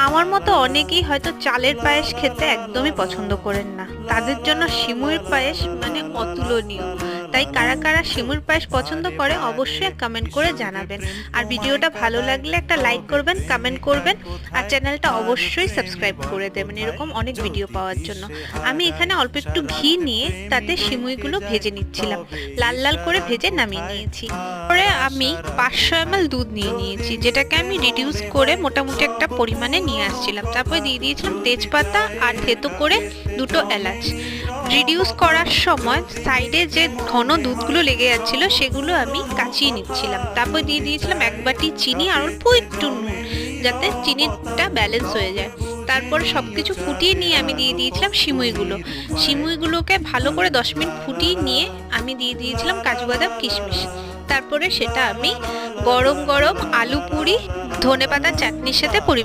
আমার মতো অনেকেই হয়তো চালের পায়েস খেতে একদমই পছন্দ করেন না, তাদের জন্য সিমুইর পায়েস মানে অতুলনীয়। তাই কারা কারা সিমুইর পায়েস পছন্দ করে অবশ্যই কমেন্ট করে জানাবেন। আর ভিডিওটা ভালো লাগলে একটা লাইক করবেন, কমেন্ট করবেন, আর চ্যানেলটা অবশ্যই সাবস্ক্রাইব করে দেবেন এরকম অনেক ভিডিও পাওয়ার জন্য। আমি এখানে অল্প একটু ঘি নিয়ে তাতে সিমুইগুলো ভেজে নিচ্ছিলাম, লাল লাল করে ভেজে নামিয়ে নিয়েছি। পরে আমি 500 ml দুধ নিয়ে নিয়েছি, যেটাকে আমি রিডিউস করে মোটামুটি একটা পরিমাণে নিয়ে আসছিলাম। তারপরে দিয়ে দিয়েছিলাম তেজপাতা আর থেতো করে দুটো এলাচ। রিডিউস করার সময় সাইডে যে ঘন দুধগুলো লেগে যাচ্ছিল সেগুলো আমি কাচিয়ে নিচ্ছিলাম। তারপর দিয়ে দিয়েছিলাম 1 বাটি চিনি আর অল্প একটু নুন, যাতে চিনিটা ব্যালেন্স হয়ে যায়। তারপর সবকিছু ফুটিয়ে নিয়ে আমি দিয়ে দিয়েছিলাম সিমুইগুলোকে ভালো করে 10 মিনিট ফুটিয়ে নিয়ে আমি দিয়ে দিয়েছিলাম কাজু বাদাম কিশমিশ। তারপরে সেটা আমি গরম গরম আলু পুরি ধনেপাতার চাটনির সাথে পরিবেশন